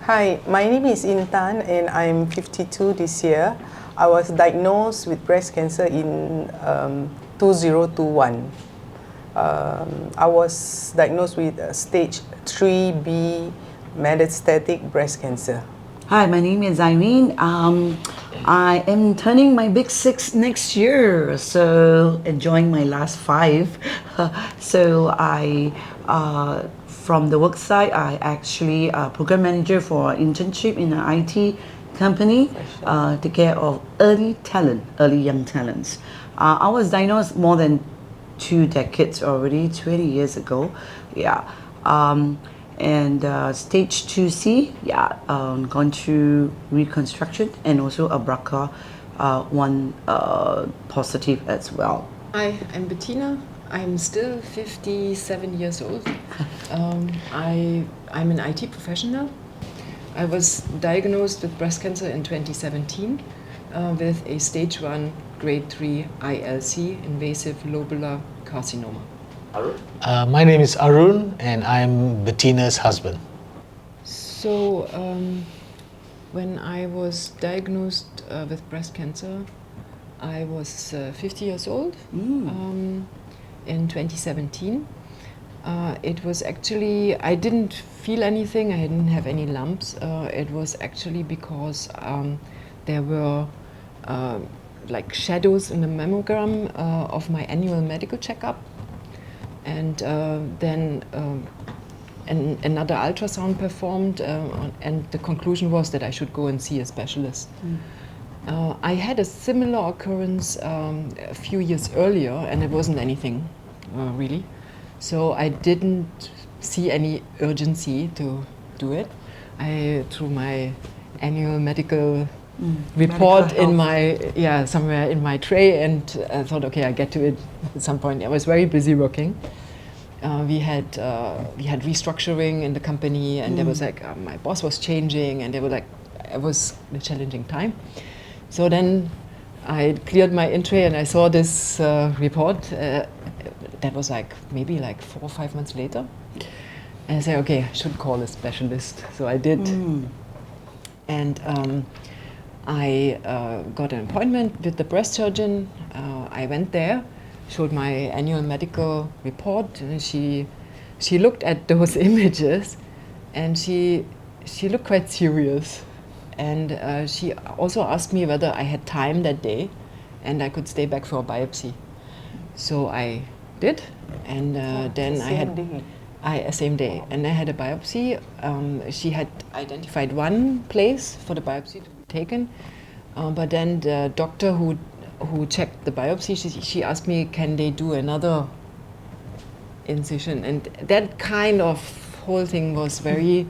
Hi, my name is Intan and I'm 52 this year. I was diagnosed with breast cancer in 2021. I was diagnosed with stage 3B metastatic breast cancer. Hi, my name is Irene. I am turning my big 6 next year, so enjoying my last 5. So from the work side, I actually program manager for internship in an IT company, take care of early young talents. I was diagnosed more than 2 decades already, 20 years ago. Yeah. And stage 2C, gone through reconstruction and also a BRCA1 positive as well. Hi, I'm Bettina. I'm still 57 years old. I'm an IT professional. I was diagnosed with breast cancer in 2017 with a stage 1 grade 3 ILC, invasive lobular carcinoma. My name is Arun and I'm Bettina's husband. So when I was diagnosed with breast cancer, I was 50 years old in 2017. It was actually, I didn't feel anything, I didn't have any lumps. It was actually because there were like shadows in the mammogram of my annual medical checkup. And then another ultrasound performed, and the conclusion was that I should go and see a specialist. I had a similar occurrence a few years earlier, and it wasn't anything really. So I didn't see any urgency to do it. Through my annual medical report in my somewhere in my tray, and I thought, okay, I get to it at some point. I was very busy working. We had restructuring in the company, and there was like my boss was changing, and they were like, it was a challenging time. So then I cleared my in-tray and I saw this report. That was like maybe like 4 or 5 months later, and I said, okay, I should call a specialist. So I did, and I got an appointment with the breast surgeon. I went there, showed my annual medical report, and she looked at those images, and she looked quite serious, and she also asked me whether I had time that day, and I could stay back for a biopsy. So I did, and then I had same day, and I had a biopsy. She had identified one place for the biopsy to be taken, but then the doctor who checked the biopsy, she asked me, can they do another incision? And that kind of whole thing was very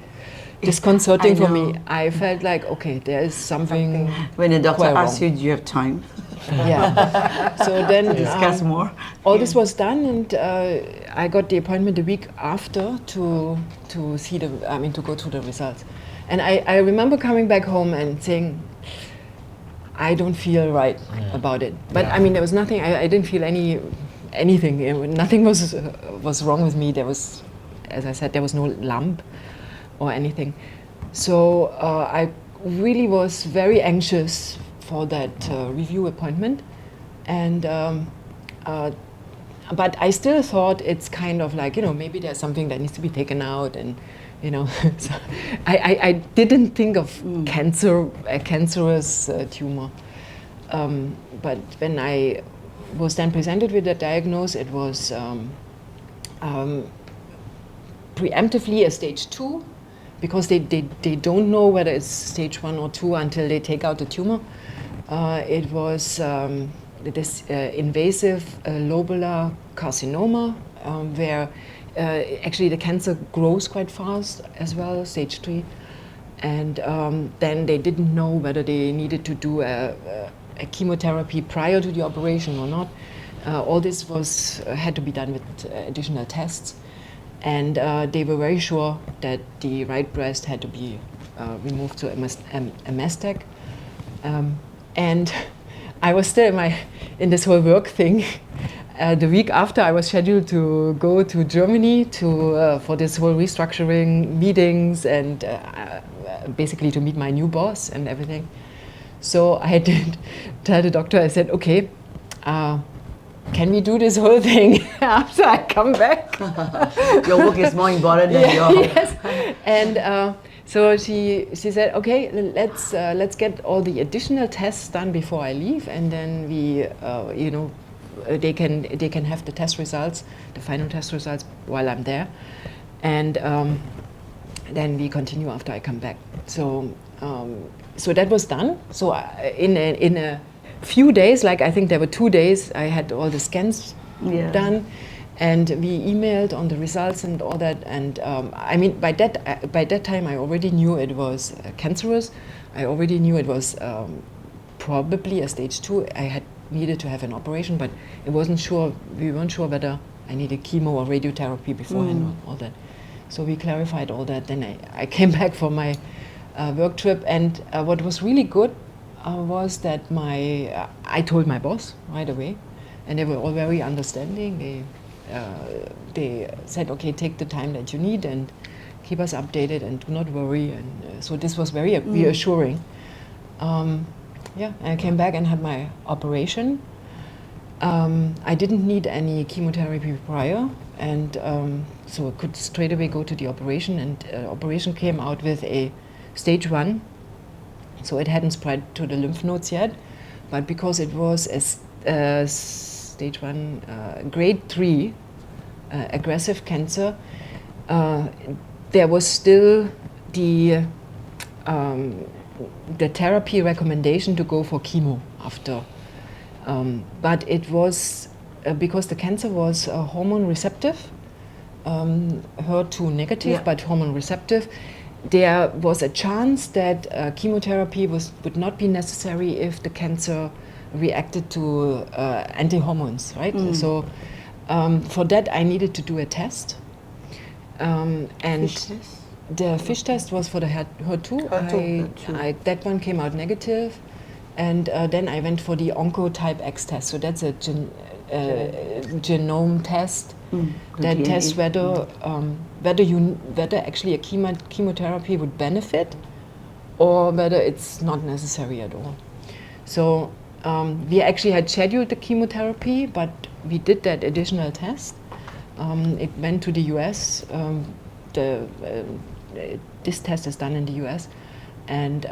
disconcerting for me. I felt like, okay, there is something. When the doctor asks you, do you have time? Yeah. So then discuss more. All this was done, and I got the appointment a week after to see to go through the results. And I remember coming back home and saying, I don't feel right about it. But I mean, there was nothing. I didn't feel anything. Nothing was wrong with me. There was, as I said, there was no lump or anything. So I really was very anxious for that review appointment, and but I still thought it's kind of like, maybe there's something that needs to be taken out, and so I didn't think of cancer, a cancerous tumor. But when I was then presented with that diagnosis, it was preemptively a stage 2, because they don't know whether it's stage 1 or 2 until they take out the tumor. It was this invasive lobular carcinoma, where actually the cancer grows quite fast as well, stage 3. And then they didn't know whether they needed to do a chemotherapy prior to the operation or not. All this had to be done with additional tests. And they were very sure that the right breast had to be removed to a mastec. And I was still in this whole work thing, the week after, I was scheduled to go to Germany to for this whole restructuring meetings and basically to meet my new boss and everything. So I did tell the doctor, I said, okay, can we do this whole thing after I come back? Your work is more important than your... Yes. And so she said, okay, let's get all the additional tests done before I leave, and then we, you know, they can have the test results, the final test results, while I'm there, and then we continue after I come back. So so that was done. So in a few days, like I think there were 2 days, I had all the scans done, and we emailed on the results and all that. And I mean, by that time, I already knew it was cancerous. I already knew it was probably a stage 2. I had needed to have an operation, but it wasn't sure. We weren't sure whether I needed chemo or radiotherapy beforehand or all that. So we clarified all that. Then I came back for my work trip, and what was really good was that I told my boss right away, and they were all very understanding. They said, okay, take the time that you need and keep us updated and do not worry. And so this was very reassuring. Yeah, I came back and had my operation. I didn't need any chemotherapy prior, and so I could straight away go to the operation, and operation came out with a stage 1. So it hadn't spread to the lymph nodes yet, but because it was a stage 1, grade 3 aggressive cancer, there was still the therapy recommendation to go for chemo after. But it was, because the cancer was hormone receptive, HER2 negative, but hormone receptive, there was a chance that chemotherapy would not be necessary if the cancer reacted to anti-hormones, right? So for that I needed to do a test. And Fish test? the fish test was for the HER2. That one came out negative. And then I went for the Oncotype X test. So that's a genome test that tests whether actually a chemotherapy would benefit, or whether it's not necessary at all. So we actually had scheduled the chemotherapy, but we did that additional test. It went to the US. This test is done in the US, and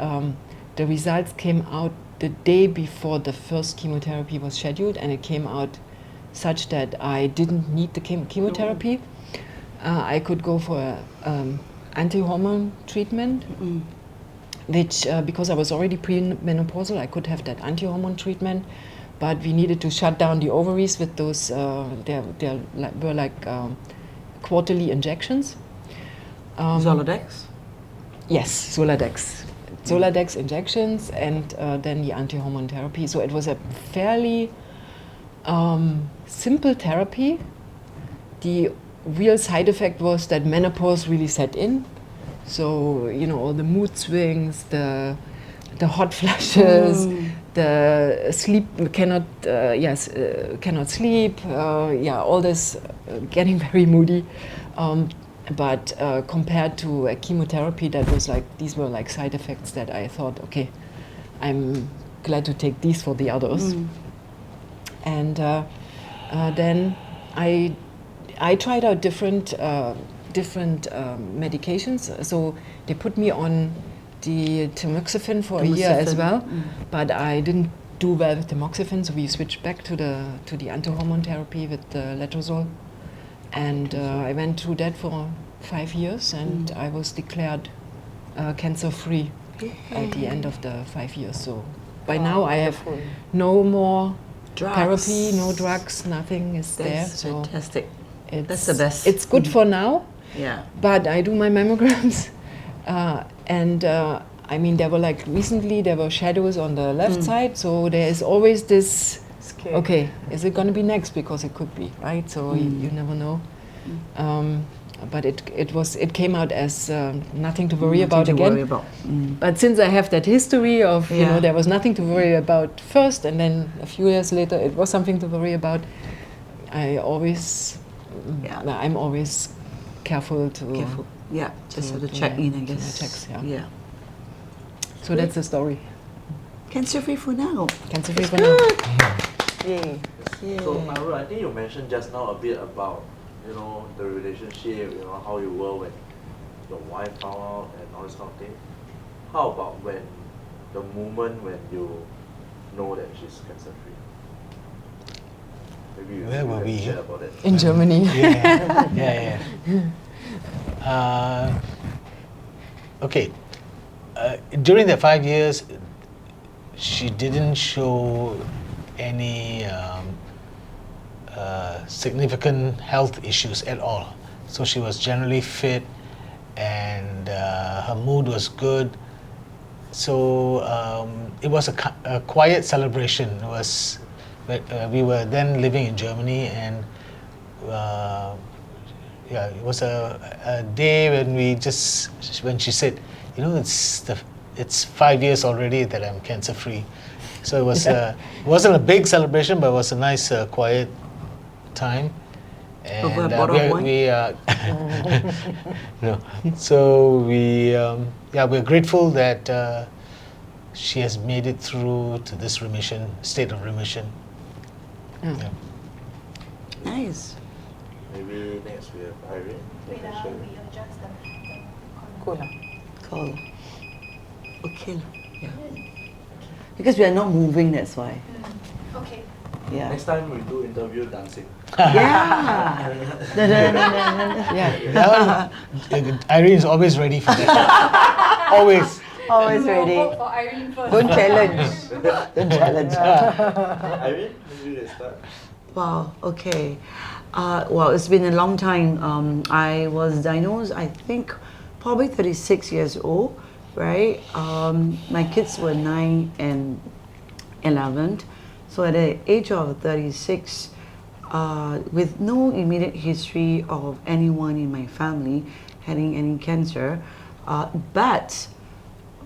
the results came out the day before the first chemotherapy was scheduled, and it came out such that I didn't need the chemotherapy. I could go for anti-hormone treatment, which, because I was already premenopausal, I could have that anti-hormone treatment, but we needed to shut down the ovaries with those, there were like quarterly injections. Zoladex? Yes, Zoladex. Zoladex injections, and then the anti-hormone therapy. So it was a fairly simple therapy. The real side effect was that menopause really set in. So, you know, all the mood swings, the hot flashes, the sleep cannot sleep, all this getting very moody. But compared to a chemotherapy, that was like, these were like side effects that I thought, okay, I'm glad to take these for the others. And then I tried out different medications. So they put me on the tamoxifen for a year as well, but I didn't do well with tamoxifen, so we switched back to the anti-hormone therapy with the letrozole. And I went through that for 5 years, and I was declared cancer-free at the end of the 5 years. So by now I have no more therapy, no drugs, nothing is there. So fantastic. That's the best. It's good for now. Yeah. But I do my mammograms, and I mean, there were like recently there were shadows on the left side, so there is always this. Okay, is it going to be next? Because it could be, right? So you never know. But it came out as nothing to worry about again. But since I have that history of, you know, there was nothing to worry about first, and then a few years later it was something to worry about, I always, Yeah. I'm always careful to. Careful. Yeah, just to have to do check my- in, I do my guess. checks, yeah. Yeah. So that's the story. Cancer free for now. Cancer free for now. Yay. Yeah. So, Arun, I think you mentioned just now a bit about, the relationship, how you were when your wife found out and all this kind of thing. How about when the moment when you know that she's cancer free? Maybe Where were we? share about it. In Germany. Yeah. Okay. During the 5 years, she didn't show any significant health issues at all. So she was generally fit, and her mood was good. So it was a quiet celebration. It was, we were then living in Germany, and it was a day when she said, it's 5 years already that I'm cancer free. So it was it wasn't a big celebration, but it was a nice quiet time. Over a And bottle of wine? no. So we're grateful that she has made it through to this state of remission. Yeah. Nice. Maybe next we have Irene. Wait, Can share. we adjust the Cool. Cool. Okay. Yeah. Because we are not moving, that's why. Okay. Yeah. Next time we do interview dancing. Yeah. Yeah. That one, Irene is always ready for that. Always. Always We'll ready. vote for Irene first. Don't challenge. Don't challenge. Irene, maybe you can start. Wow, okay. Well, it's been a long time. I was diagnosed, I think, probably 36 years old, right? My kids were 9 and 11. So at the age of 36, with no immediate history of anyone in my family having any cancer, but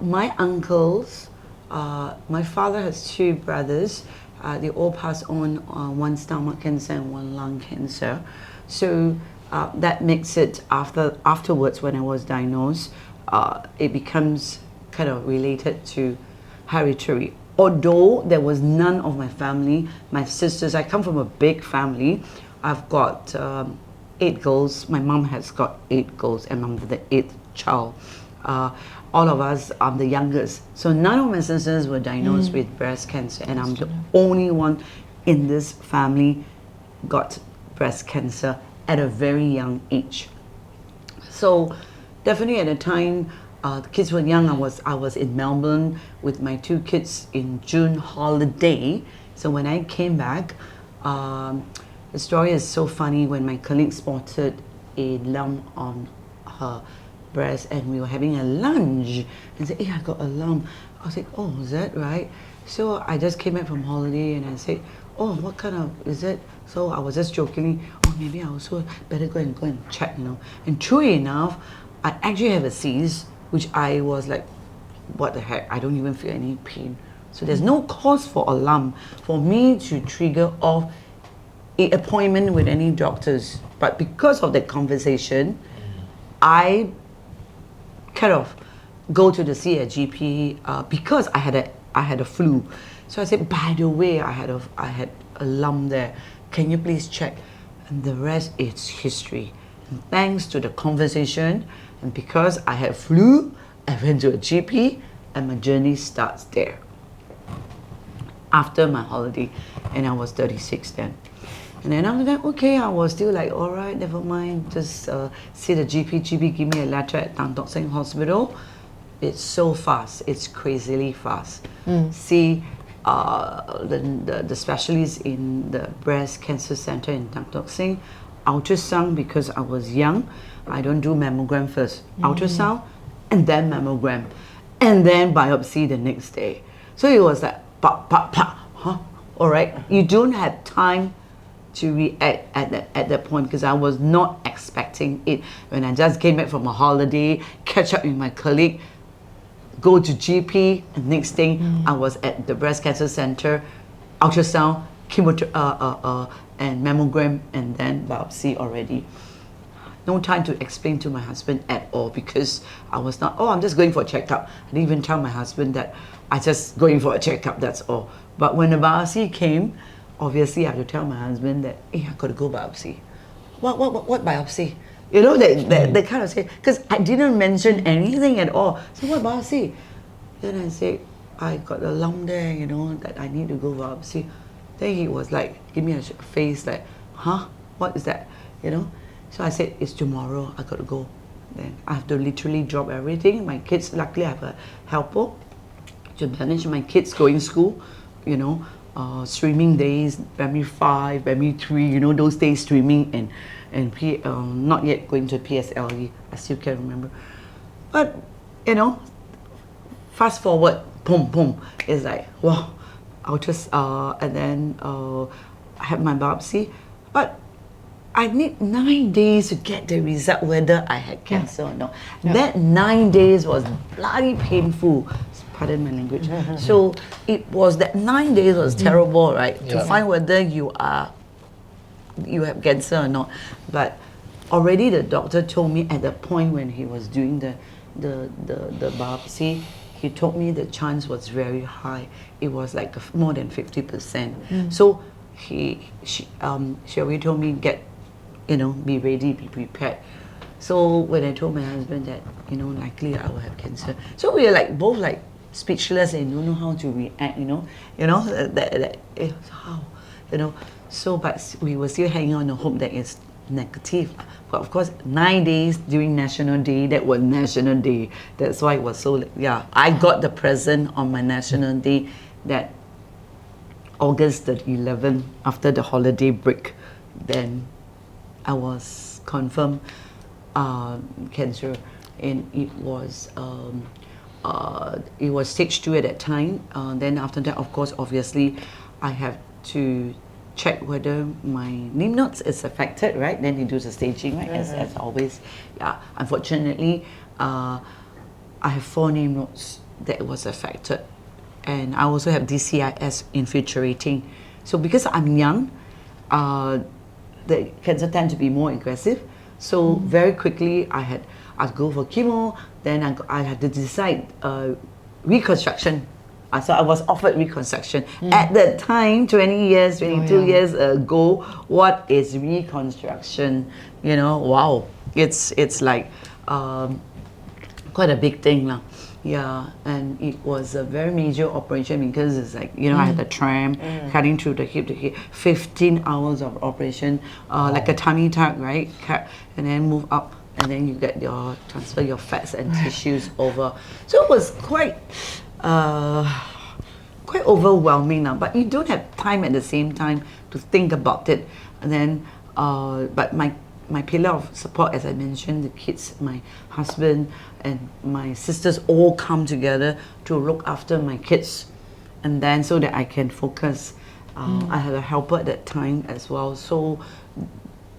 my uncles, my father has 2 brothers. They all passed on, one stomach cancer and one lung cancer. So that makes it afterwards when I was diagnosed, it becomes kind of related to hereditary. Although there was none of my family, my sisters, I come from a big family. I've got 8 girls. My mom has got 8 girls, and I'm the 8th child. All of us, I'm the youngest. So none of my sisters were diagnosed with breast cancer, and I'm the only one in this family got breast cancer at a very young age. So definitely at the time, the kids were young. I was in Melbourne with my 2 kids in June holiday. So when I came back, the story is so funny. When my colleague spotted a lump on her breast, and we were having a lunch, and said, "Hey, I got a lump." I was like, "Oh, is that right?" So I just came back from holiday, and I said, "Oh, what kind of is it?" So I was just jokingly, "Oh, maybe I also better go and check, And true enough, I actually have a cyst, which I was like, "What the heck? I don't even feel any pain." So there's no cause for alarm for me to trigger off an appointment with any doctors. But because of that conversation, I kind of go to see a GP because I had a flu. So I said, "By the way, I had a lump there. Can you please check?" And the rest is history. And thanks to the conversation, and because I had flu, I went to a GP, and my journey starts there. After my holiday, and I was 36 then. And then after that, okay, I was still like, all right, never mind, just see the GP. GP give me a letter at Tan Tock Seng Hospital. It's so fast, it's crazily fast. See the specialist in the breast cancer center in Tan Tock Seng, ultrasound, because I was young, I don't do mammogram first. Ultrasound, and then mammogram, and then biopsy the next day. So it was like, all right, you don't have time to react at that point, because I was not expecting it. When I just came back from a holiday, catch up with my colleague, go to GP, and next thing I was at the breast cancer center, ultrasound, and mammogram, and then biopsy already. No time to explain to my husband at all, because I was not, oh, I'm just going for a checkup. I didn't even tell my husband that I just going for a checkup, that's all. But when the biopsy came, obviously I have to tell my husband that, hey, I got to go biopsy. What biopsy? You know, they kind of say, because I didn't mention anything at all. So what biopsy? Then I said, I got a lump there, you know, that I need to go biopsy. Then he was like, give me a face like, huh? What is that? You know? So I said, it's tomorrow, I got to go. Then I have to literally drop everything. My kids, luckily I have a helper to manage my kids going school, you know, swimming days, primary 5, primary 3, you know, those days swimming and not yet going to PSLE, I still can remember. But, you know, fast forward, boom, boom, it's like, wow, I'll just, and then I had my biopsy, but I need 9 days to get the result whether I had cancer or not. That 9 days was bloody painful. Pardon my language. So it was that 9 days was terrible, right? To find whether you have cancer or not. But already the doctor told me at the point when he was doing the biopsy, he told me the chance was very high. It was like more than 50%. So she already told me be ready, be prepared. So when I told my husband that, likely I will have cancer. So we were like both like speechless and don't know how to react, how, So, but we were still hanging on the hope that it's negative. But of course, 9 days during National Day, that was National Day. That's why it was so, I got the present on my National Day, that August the 11th, after the holiday break, then I was confirmed cancer, and it was stage 2 at that time. Then after that, of course, obviously, I have to check whether my lymph nodes is affected, right? Then he does the staging, right? As always. Yeah. Unfortunately, I have 4 lymph nodes that was affected, and I also have DCIS infiltrating. So because I'm young, the cancer tend to be more aggressive. So very quickly, I'd go for chemo. Then I had to decide reconstruction. So I was offered reconstruction. At that time, 22 years ago, what is reconstruction? Wow, it's like quite a big thing now. Yeah, and it was a very major operation because it's like, I had a tram cutting through the hip to hip, 15 hours of operation, like a tummy tuck, right? Cut, and then move up, and then you get transfer your fats and tissues over. So it was quite overwhelming now, but you don't have time at the same time to think about it. And then, but my pillar of support, as I mentioned, the kids, my husband, and my sisters all come together to look after my kids, and then so that I can focus. I had a helper at that time as well, so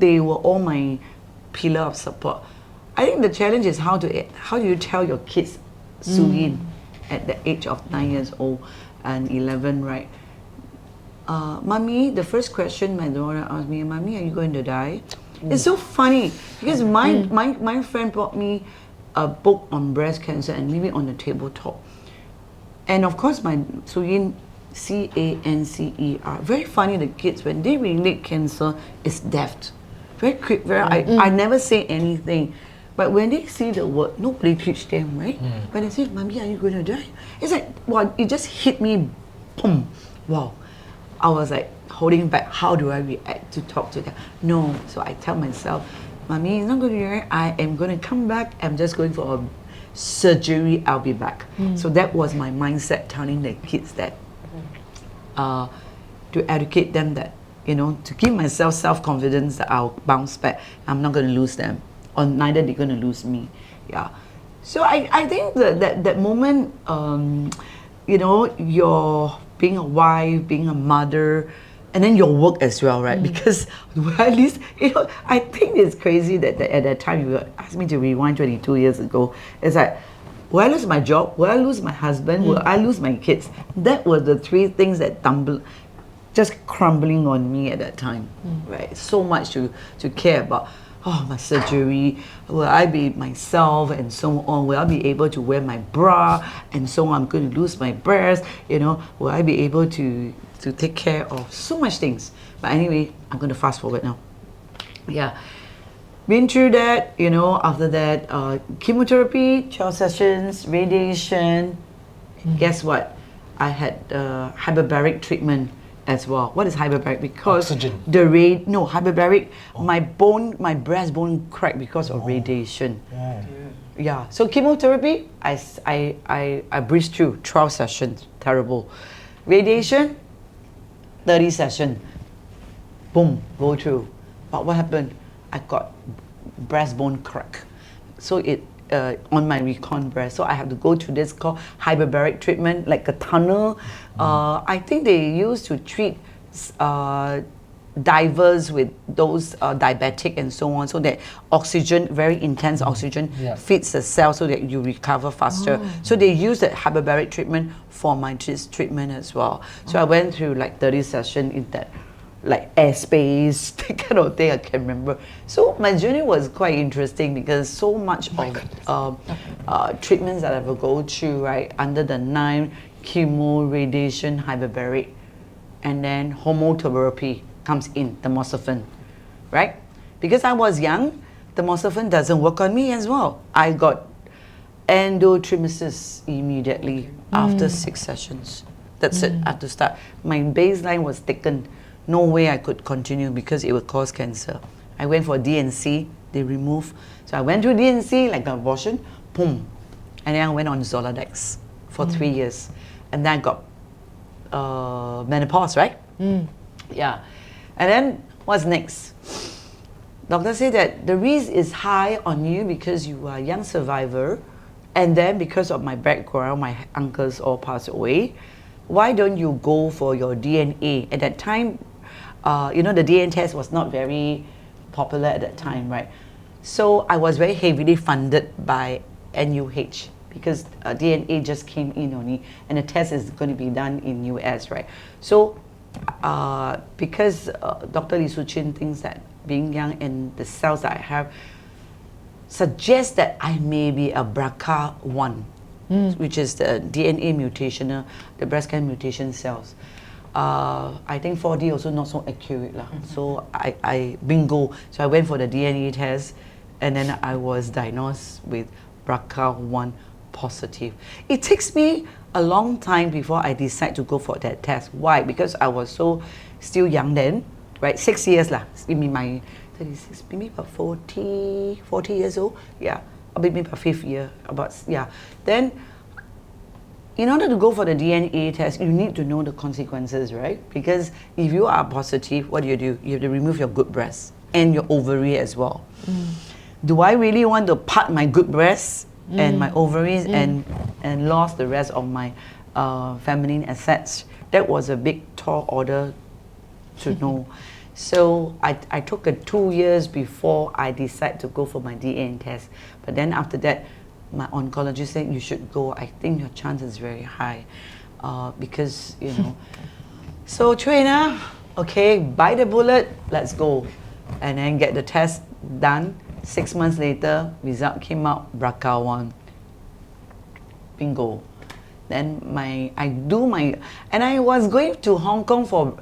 they were all my pillar of support. I think the challenge is how do you tell your kids Suyin at the age of 9 years old and 11, right? Mommy, the first question my daughter asked me, Mommy, are you going to die? It's so funny because my friend brought me a book on breast cancer and leave it on the tabletop. And of course, my Suyin, CANCER, very funny, the kids, when they relate cancer, it's death. Very quick, I never say anything. But when they see the word, nobody teach them, right? When they say, Mommy, are you going to die? It's like, wow, it just hit me, boom, wow. I was like holding back, how do I react to talk to them? No, so I tell myself, Mommy, it's not going to be right. I am going to come back. I'm just going for a surgery. I'll be back. So that was my mindset, telling the kids that, to educate them that, to give myself self-confidence that I'll bounce back. I'm not going to lose them, or neither they're going to lose me. Yeah. So I think that moment, you're being a wife, being a mother, and then your work as well, right? Because at least, I think it's crazy that at that time you asked me to rewind 22 years ago. It's like, will I lose my job? Will I lose my husband? Will I lose my kids? That were the 3 things that just crumbling on me at that time, right? So much to care about. Oh, my surgery, will I be myself and so on? Will I be able to wear my bra and so on? I'm going to lose my breast, you know? Will I be able to take care of so much things? But anyway, I'm going to fast forward now. Yeah. Been through that, you know, after that, chemotherapy, 12 sessions, radiation. Guess what? I had hyperbaric treatment as well. What is hyperbaric? Because Oxygen. Hyperbaric. My breast bone cracked because of radiation. Yeah. So chemotherapy, I breezed through 12 sessions. Terrible. Radiation, 30 sessions. Boom, go through. But what happened? I got breast bone crack. So it on my recon breast. So I have to go through this called hyperbaric treatment, like a tunnel. I think they used to treat divers with those diabetic and so on, so that oxygen, very intense oxygen, feeds the cell so that you recover faster. So they use that hyperbaric treatment for my treatment as well. So I went through like 30 sessions in that, like airspace, that kind of thing, I can remember. So my journey was quite interesting because so much of treatments that I will go through, right, under the 9, chemo, radiation, hyperbaric, and then homotherapy comes in, tamoxifen, right? Because I was young, tamoxifen doesn't work on me as well. I got endometriosis immediately after 6 sessions. That's it, I had to start. My baseline was taken. No way I could continue because it would cause cancer. I went for DNC, they removed. So I went to DNC, like the abortion, boom. And then I went on Zoladex for 3 years. And then I got menopause, right? Yeah. And then what's next? Doctor said that the risk is high on you because you are a young survivor. And then because of my background, my uncles all passed away. Why don't you go for your DNA? At that time, you know, the DNA test was not very popular at that time, right? So I was very heavily funded by NUH because DNA just came in only, and the test is going to be done in US, right? So because Dr. Lee Su-Chin thinks that being young and the cells that I have suggests that I may be a BRCA1, which is the DNA mutational, the breast cancer mutation cells. I think 4D also not so accurate lah. So I bingo. So I went for the DNA test, and then I was diagnosed with BRCA1 positive. It takes me a long time before I decide to go for that test. Why? Because I was still young then, right? 6 years lah. In my 36, maybe about 40 years old. Yeah, or maybe about 5th year. Then, in order to go for the DNA test, you need to know the consequences, right? Because if you are positive, what do? You have to remove your good breast and your ovary as well. Do I really want to part my good breast and my ovaries and lost the rest of my feminine assets? That was a big tall order to know. So I took 2 years before I decided to go for my DNA test. But then after that, my oncologist said, you should go. I think your chance is very high because, you know. So trainer, okay, bite the bullet, let's go. And then get the test done. 6 months later, result came out, BRCA1. Bingo. Then and I was going to Hong Kong for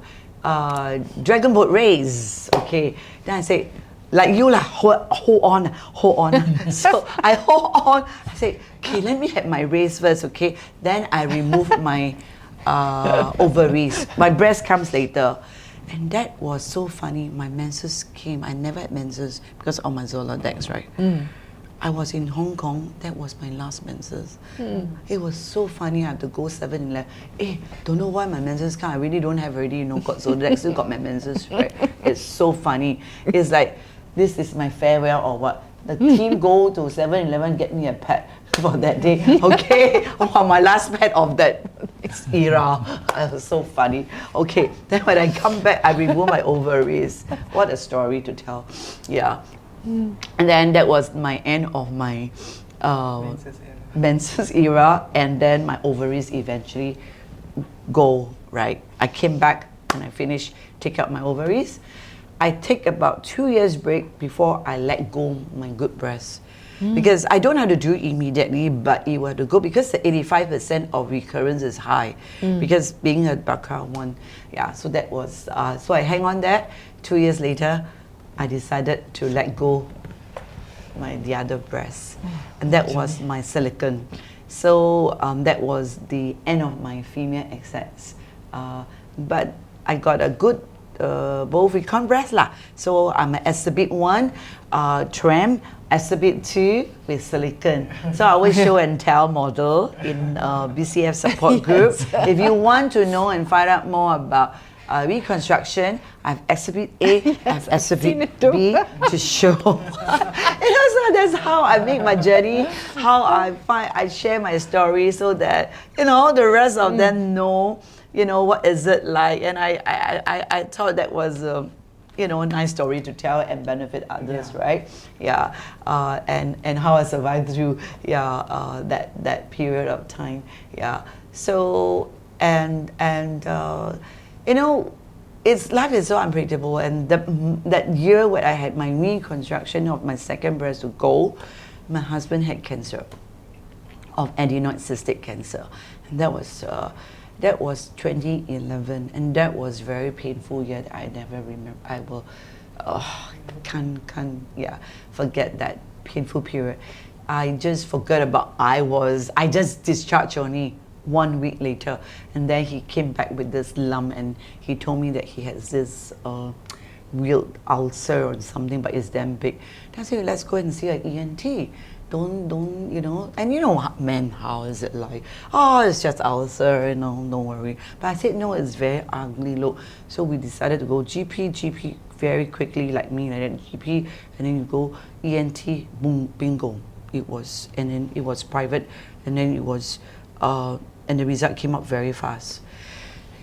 dragon boat race. Okay, then I said, like you lah, hold on. So I hold on. I said, okay, let me have my race first, okay? Then I remove my ovaries. My breast comes later. And that was so funny. My menses came. I never had menses because of my Zoladex, right? I was in Hong Kong. That was my last menses. It was so funny. I had to go 7-Eleven. Don't know why my menses come. I really don't have already, you know, got Zoladex, still got my menses, right? It's so funny. It's like, this is my farewell or what? The team go to 7-Eleven, get me a pet for that day. Okay, for my last pet of that era. It was so funny. Okay, then when I come back, I remove my ovaries. What a story to tell. Yeah. And then that was my end of my menses era, and then my ovaries eventually go, right? I came back and I finish, take out my ovaries. I take about 2 years break before I let go my good breast. Because I don't have to do it immediately, but it will to go because the 85% of recurrence is high. Because being a BRCA one, yeah. So that was so I hang on that. 2 years later, I decided to let go the other breast, and that was my silicone. So that was the end of my female access. But I got a good both recon breast lah. So I'm an exhibit 1, tram, exhibit 2 with silicone. So I always show and tell model in BCF support group. If you want to know and find out more about reconstruction, I have exhibit A, I have exhibit B to show. So that's how I make my journey, how I share my story so that, the rest of them know, what is it like. And I thought that was, a nice story to tell and benefit others, right? Yeah. And how I survived through, that period of time. Yeah. So, life is so unpredictable, and that year when I had my reconstruction of my second breast to go, my husband had cancer, of adenoid cystic cancer, and that was 2011, and that was very painful year that I never remember. I will can't forget that painful period. I just forgot about I just discharged only 1 week later, and then he came back with this lump, and he told me that he has this real ulcer or something, but it's damn big. Then I said, let's go and see an ENT. Don't and men, how is it like? Oh, it's just ulcer, don't worry. But I said, no, it's very ugly look. So we decided to go GP very quickly, like me, like that, GP, and then you go ENT, boom, bingo. It was private, and then it was and the result came up very fast.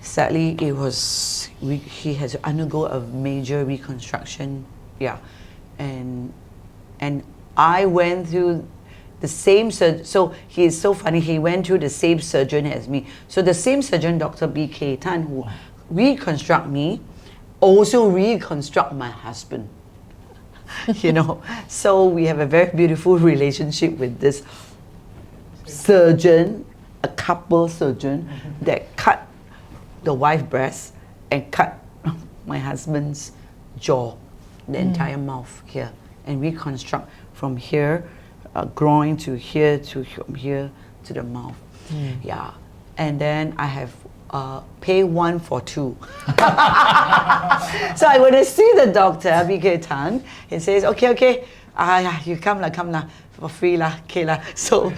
Sadly, he has to undergo a major reconstruction, and I went through the same surgeon. So he is so funny. He went through the same surgeon as me. So the same surgeon, Dr. B.K. Tan, who reconstruct me, also reconstruct my husband. So we have a very beautiful relationship with this surgeon, a couple surgeon that cut the wife's breast and cut my husband's jaw, the entire mouth here, and reconstruct from here, groin to here, from here to the mouth. Yeah, and then I have pay 1 for 2. So I went to see the doctor, BK Tan. He says, okay, you come lah, for free lah, okay lah. So,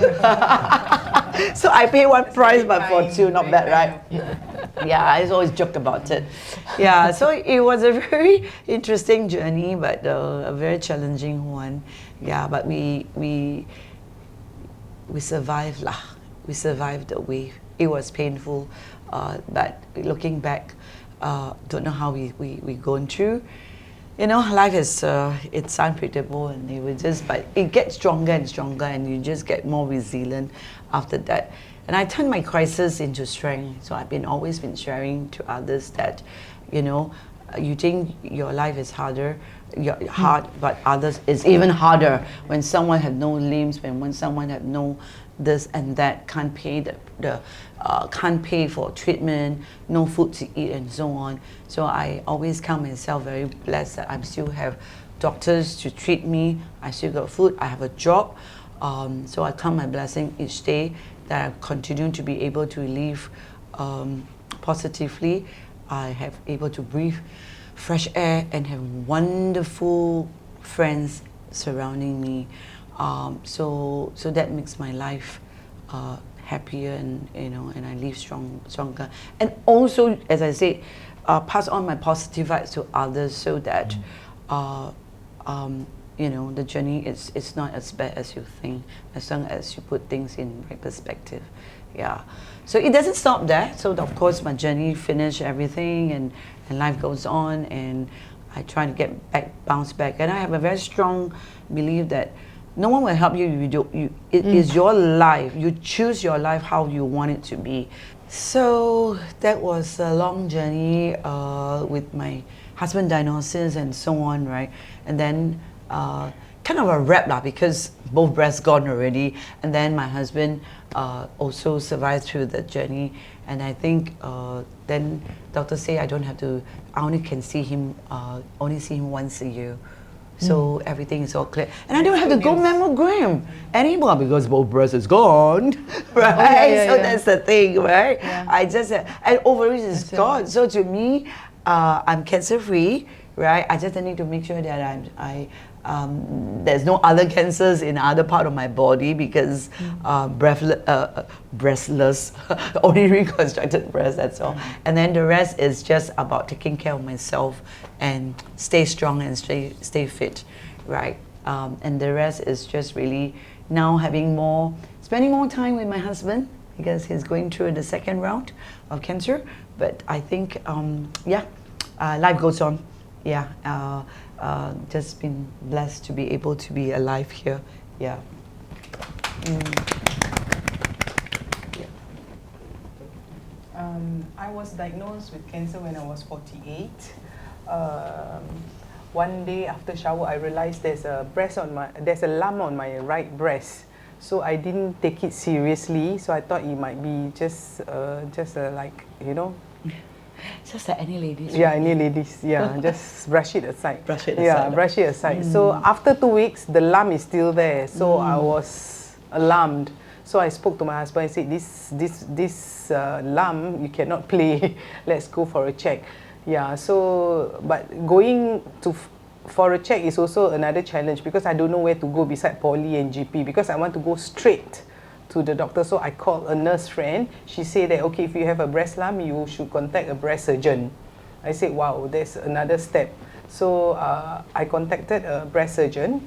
so I pay 1 price, but for 2, not bad, right? Yeah, I always joke about it. Yeah, so it was a very interesting journey, but a very challenging one. Yeah, but we survived lah. We survived the wave. It was painful, but looking back, don't know how we gone through. Life is it's unpredictable, and but it gets stronger and stronger, and you just get more resilient after that. And I turned my crisis into strength. So I've always been sharing to others that, you think your life is hard, but others it's even harder when someone have no limbs, when someone have no this and that, can't pay can't pay for treatment, no food to eat, and so on. So I always count myself very blessed that I still have doctors to treat me. I still got food. I have a job. So I count my blessing each day that I continue to be able to live positively. I have able to breathe fresh air and have wonderful friends surrounding me. So that makes my life happier, and and I live stronger. And also, as I said, pass on my positive vibes to others, so that the journey is not as bad as you think, as long as you put things in right perspective. Yeah. So it doesn't stop there. So of course my journey finished everything, and life goes on, and I try to bounce back. And I have a very strong belief that no one will help you. It is your life. You choose your life how you want it to be. So that was a long journey with my husband diagnosis and so on, right? And then kind of a wrap lah, because both breasts gone already, and then my husband also survived through the journey. And I think then doctors say I don't have to. I only can see him once a year. So everything is all clear. And I don't have to go mammogram anymore because both breasts is gone, right? So that's the thing, right? Yeah. I just, and ovaries is gone. So to me, I'm cancer free, right? I just need to make sure that there's no other cancers in other part of my body because breastless, only reconstructed breast, that's all. And then the rest is just about taking care of myself and stay strong and stay fit, right? And the rest is just really now spending more time with my husband because he's going through the second round of cancer. But I think, life goes on. Yeah, just been blessed to be able to be alive here. Yeah. I was diagnosed with cancer when I was 48. One day after shower, I realized there's a lump on my right breast. So I didn't take it seriously. So I thought it might be just like, you know. Just like any ladies. Yeah, any ladies. Yeah, just brush it aside. Brush it aside. Yeah, brush it aside. So after 2 weeks, the lump is still there. So I was alarmed. So I spoke to my husband. I said, this lump, you cannot play. Let's go for a check. Yeah. So, but going for a check is also another challenge because I don't know where to go beside poly and GP because I want to go straight to the doctor. So I called a nurse friend. She said that, okay, if you have a breast lump, you should contact a breast surgeon. I said, wow, there's another step. So I contacted a breast surgeon.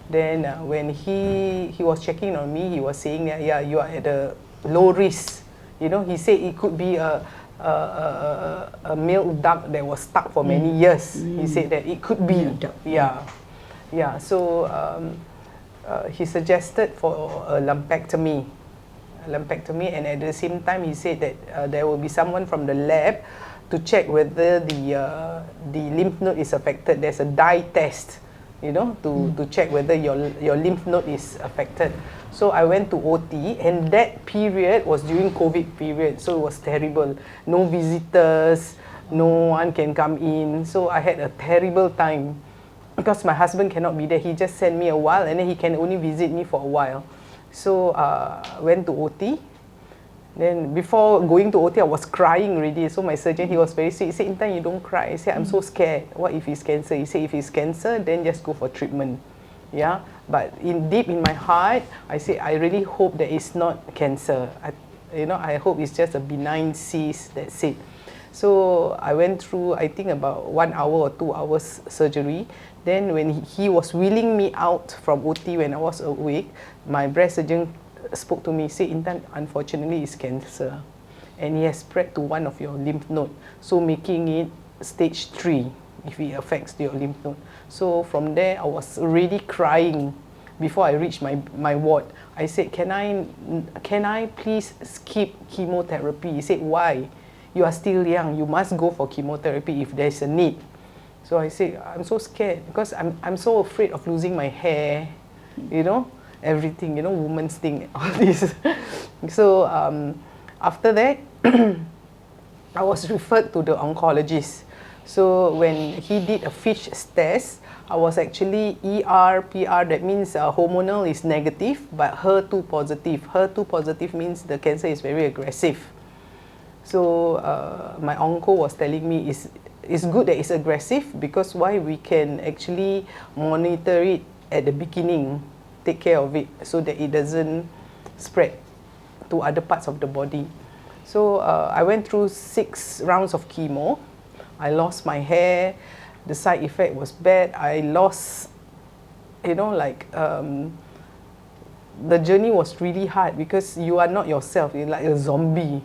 Then when he was checking on me, he was saying that, yeah, you are at a low risk. You know, he said it could be a milk duct that was stuck for many years. He said that it could be. Yeah. Yeah. So he suggested for a lumpectomy, and at the same time he said that there will be someone from the lab to check whether the lymph node is affected. There's a dye test, you know, to check whether your lymph node is affected. So I went to OT, and that period was during COVID period, so it was terrible. No visitors, no one can come in. So I had a terrible time because my husband cannot be there. He just sent me a while, and then he can only visit me for a while. So went to OT. Then before going to OT, I was crying already. So my surgeon, he was very sweet. He said, Intan, you don't cry. I said, I'm so scared. What if it's cancer? He said, if it's cancer, then just go for treatment. Yeah. But deep in my heart, I said, I really hope that it's not cancer. I hope it's just a benign cyst. That's it. So I went through, I think, about 1 hour or 2 hours surgery. Then when he was wheeling me out from OT when I was awake, my breast surgeon spoke to me, said, Intan, unfortunately it's cancer. And it has spread to one of your lymph node, so making it stage 3 if it affects your lymph node. So from there, I was already crying before I reached my ward. I said, can I please skip chemotherapy? He said, why? You are still young, you must go for chemotherapy if there's a need. So I said, I'm so scared because I'm so afraid of losing my hair, you know, everything, you know, women's thing, all this. So after that, I was referred to the oncologist. So when he did a FISH test, I was actually ER/PR, that means hormonal is negative, but HER2 positive. HER2 positive means the cancer is very aggressive. So my onco was telling me it's good that it's aggressive because why, we can actually monitor it at the beginning, take care of it so that it doesn't spread to other parts of the body. So I went through 6 rounds of chemo. I lost my hair. The side effect was bad. I lost, you know, like the journey was really hard because you are not yourself. You're like a zombie,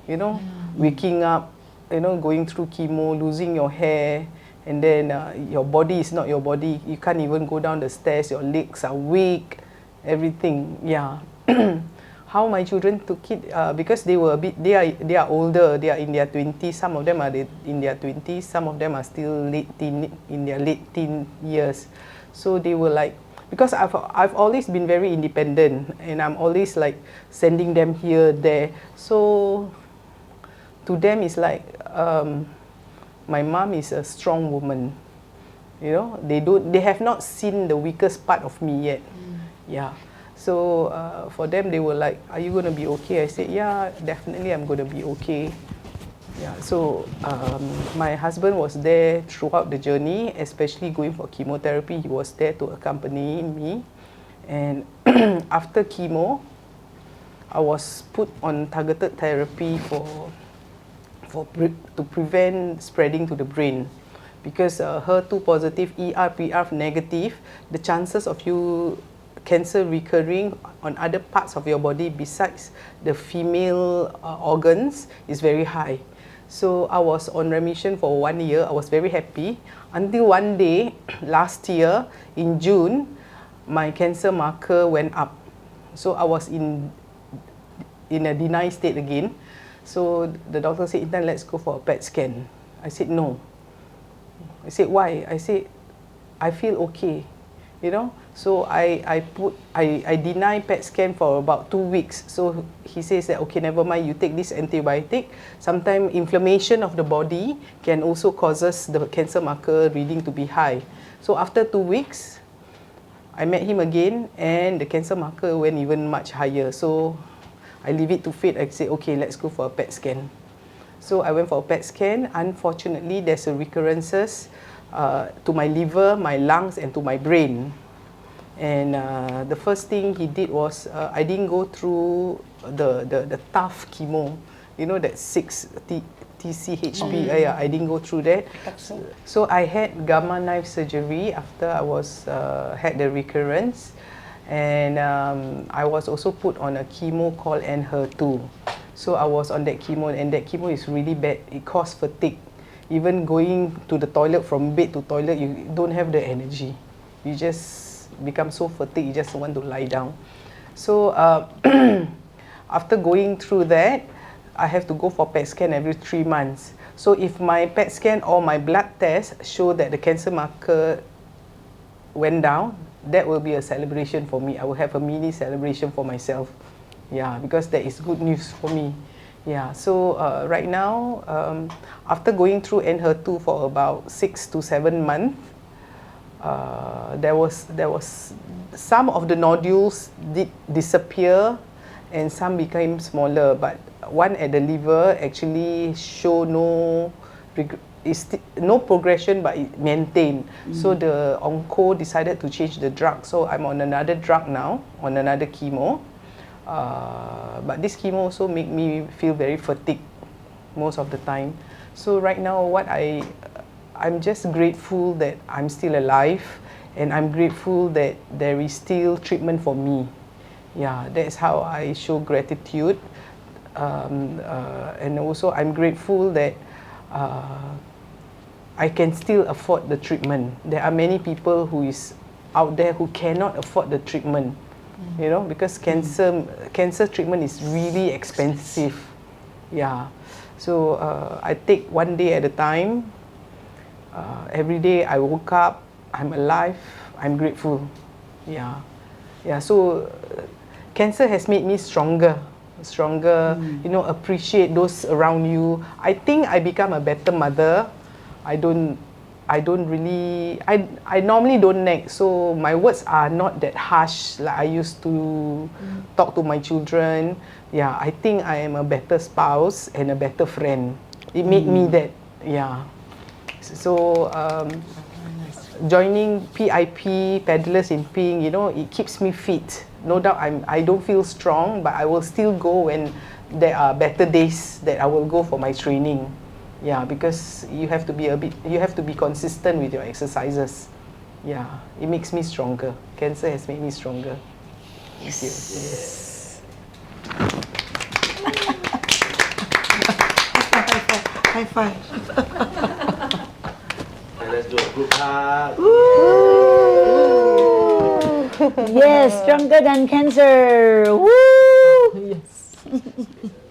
you know, waking up, you know, going through chemo, losing your hair, and then your body is not your body. You can't even go down the stairs. Your legs are weak, everything. Yeah. How my children took it, because they were a bit, they are older. They are in their 20s. Some of them are in their 20s. Some of them are still in their late teen years. So they were like, because I've always been very independent, and I'm always like sending them here, there. So to them it's like, my mom is a strong woman. You know, they have not seen the weakest part of me yet. Yeah. So for them, they were like, "Are you going to be okay?" I said, "Yeah, definitely I'm going to be okay." Yeah. So my husband was there throughout the journey, especially going for chemotherapy. He was there to accompany me. And after chemo, I was put on targeted therapy to prevent spreading to the brain. Because HER2 positive, ER/PR negative, the chances of you cancer recurring on other parts of your body besides the female organs is very high. So I was on remission for 1 year. I was very happy until one day last year in June, my cancer marker went up. So I was in a denied state again. So the doctor said, "Intan, let's go for a PET scan." I said no. I said, "Why?" I said, "I feel okay." You know, so I deny PET scan for about 2 weeks. So he says that, okay, never mind, you take this antibiotic. Sometimes inflammation of the body can also causes the cancer marker reading to be high. So after 2 weeks, I met him again, and the cancer marker went even much higher. So I leave it to fate. I said, okay, let's go for a PET scan. So I went for a PET scan. Unfortunately, there's a recurrences to my liver, my lungs, and to my brain. And the first thing he did was, I didn't go through the tough chemo, you know, that 6 TCHP. I didn't go through that. So I had gamma knife surgery after I was had the recurrence, and I was also put on a chemo called Enhertu. So I was on that chemo, and that chemo is really bad. It caused fatigue. Even going to the toilet, from bed to toilet, you don't have the energy. You just become so fatigued, you just want to lie down. So after going through that, I have to go for PET scan every 3 months. So if my PET scan or my blood test show that the cancer marker went down, that will be a celebration for me. I will have a mini celebration for myself. Yeah, because that is good news for me. Yeah, so right now, after going through Enhertu for about 6 to 7 months, there was some of the nodules did disappear, and some became smaller. But one at the liver actually show no progression, but it maintained. So the onco decided to change the drug. So I'm on another drug now, on another chemo. But this chemo also make me feel very fatigued most of the time. So right now, I'm just grateful that I'm still alive, and I'm grateful that there is still treatment for me. Yeah, that's how I show gratitude. And also I'm grateful that I can still afford the treatment. There are many people who is out there who cannot afford the treatment. You know, because cancer treatment is really expensive. Yeah, so I take one day at a time. Every day I woke up, I'm alive, I'm grateful. Yeah, yeah. So cancer has made me stronger. You know, appreciate those around you. I think I become a better mother. I normally don't nag, so my words are not that harsh like I used to talk to my children. Yeah, I think I am a better spouse and a better friend. It made me that. Yeah. So joining PIP, Paddlers in Pink, you know, it keeps me fit. No doubt I don't feel strong, but I will still go when there are better days that I will go for my training. Yeah, because you have to be consistent with your exercises. Yeah, it makes me stronger. Cancer has made me stronger. Yes. Yes. High five. Okay, let's Let's do a group hug. Yes, stronger than cancer. Woo! Yes.